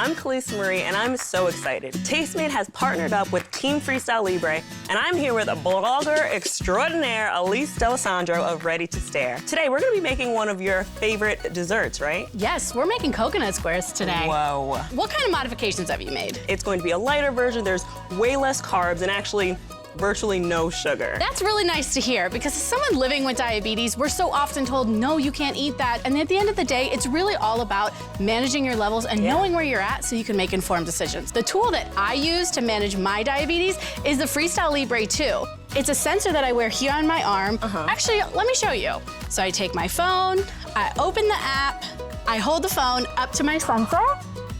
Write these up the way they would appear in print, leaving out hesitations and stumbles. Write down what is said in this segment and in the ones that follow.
I'm Kalisa Marie, and I'm so excited. Tastemade has partnered up with Team FreeStyle Libre, and I'm here with a blogger extraordinaire, Alysse Dalessandro of Ready to Stare. Today, we're gonna be making one of your favorite desserts, right? Yes, we're making coconut squares today. Whoa. What kind of modifications have you made? It's going to be a lighter version. There's way less carbs and actually virtually no sugar. That's really nice to hear, because as someone living with diabetes, we're so often told, no, you can't eat that. And at the end of the day, it's really all about managing your levels and knowing where you're at so you can make informed decisions. The tool that I use to manage my diabetes is the FreeStyle Libre 2. It's a sensor that I wear here on my arm. Actually, let me show you. So I take my phone, I open the app, I hold the phone up to my sensor,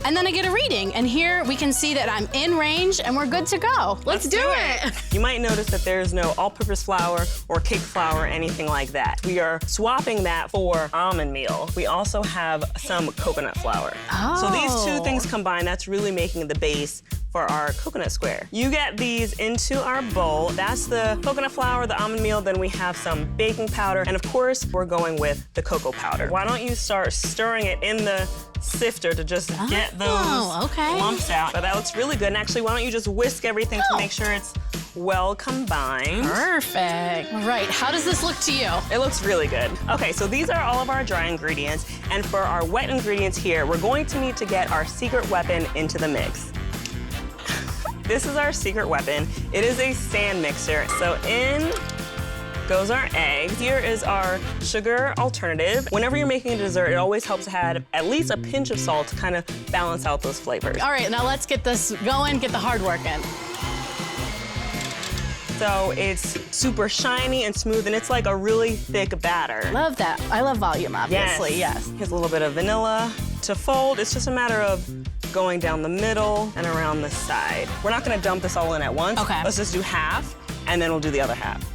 and then I get a reading, and here we can see that I'm in range and we're good to go. Let's do it. You might notice that there's no all-purpose flour or cake flour or anything like that. We are swapping that for almond meal. We also have some coconut flour. So these two things combined, that's really making the base for our coconut square. You get these into our bowl. That's the coconut flour, the almond meal, then we have some baking powder, and of course, we're going with the cocoa powder. Why don't you start stirring it in the sifter to just get those lumps out. But that looks really good. And actually, why don't you just whisk everything to make sure it's well combined. Perfect. All right, how does this look to you? It looks really good. Okay, so these are all of our dry ingredients. And for our wet ingredients here, we're going to need to get our secret weapon into the mix. This is our secret weapon. It is a stand mixer. So in goes our eggs. Here is our sugar alternative. Whenever you're making a dessert, it always helps to have at least a pinch of salt to kind of balance out those flavors. All right, now let's get this going, get the hard work in. So it's super shiny and smooth, and it's like a really thick batter. Love that. I love volume, obviously, yes. Here's a little bit of vanilla to fold. It's just a matter of going down the middle and around the side. We're not gonna dump this all in at once. Okay. Let's just do half, and then we'll do the other half.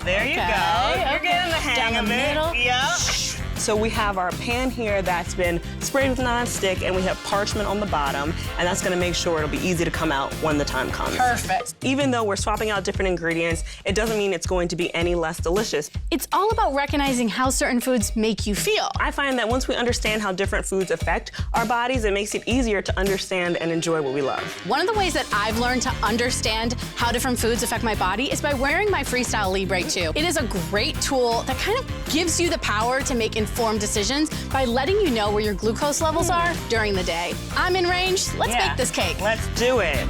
There you go. You're getting the hang of it. Middle. Yep. So we have our pan here that's been sprayed with nonstick, and we have parchment on the bottom, and that's gonna make sure it'll be easy to come out when the time comes. Perfect. Even though we're swapping out different ingredients, it doesn't mean it's going to be any less delicious. It's all about recognizing how certain foods make you feel. I find that once we understand how different foods affect our bodies, it makes it easier to understand and enjoy what we love. One of the ways that I've learned to understand how different foods affect my body is by wearing my FreeStyle Libre 2. It is a great tool that kind of gives you the power to make informed decisions by letting you know where your glucose levels are during the day. I'm in range. Let's bake this cake. Let's do it.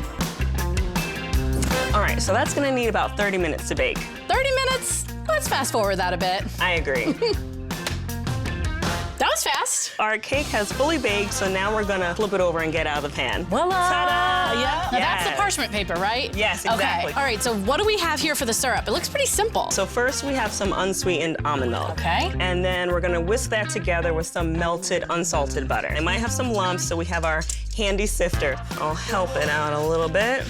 All right, so that's gonna need about 30 minutes to bake. 30 minutes? Let's fast forward that a bit. I agree. That was fast. Our cake has fully baked, so now we're gonna flip it over and get out of the pan. Voila! Ta-da! Yeah. Now that's the parchment paper, right? Yes, exactly. Okay. All right, so what do we have here for the syrup? It looks pretty simple. So first we have some unsweetened almond milk. Okay. And then we're gonna whisk that together with some melted unsalted butter. It might have some lumps, so we have our handy sifter. I'll help it out a little bit.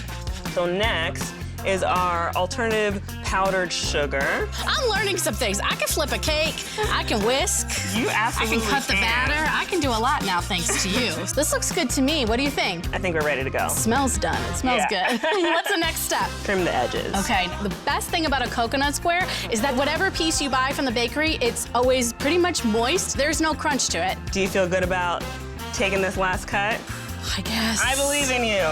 So next is our alternative powdered sugar. I'm learning some things. I can flip a cake, I can whisk. You absolutely I can cut the batter. I can do a lot now thanks to you. This looks good to me. What do you think? I think we're ready to go. Smells done. It smells good. What's the next step? Trim the edges. Okay, the best thing about a coconut square is that whatever piece you buy from the bakery, it's always pretty much moist. There's no crunch to it. Do you feel good about taking this last cut? I guess. I believe in you.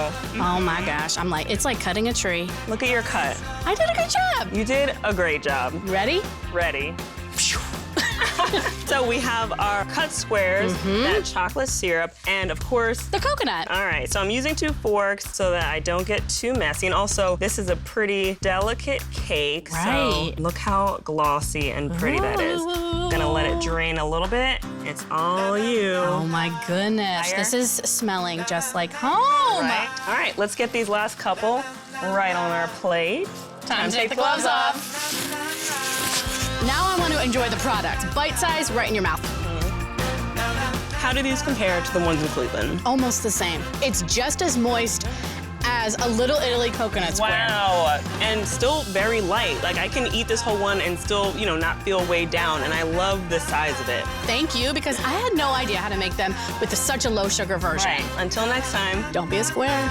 Oh my gosh, it's like cutting a tree. Look at your cut. I did a good job. You did a great job. Ready? Ready. So we have our cut squares, that chocolate syrup, and of course, the coconut. All right, so I'm using 2 forks so that I don't get too messy. And also, this is a pretty delicate cake. Right. So look how glossy and pretty that is. Gonna let it drain a little bit. It's all you. Oh my goodness. Fire. This is smelling just like home. Right. All right, let's get these last couple right on our plate. Time to take the gloves off. Now I want to enjoy the product. Bite-sized, right in your mouth. How do these compare to the ones in Cleveland? Almost the same. It's just as moist as a Little Italy coconut square. Wow, and still very light. Like I can eat this whole one and still, not feel weighed down, and I love the size of it. Thank you, because I had no idea how to make them with such a low sugar version. Right, until next time. Don't be a square.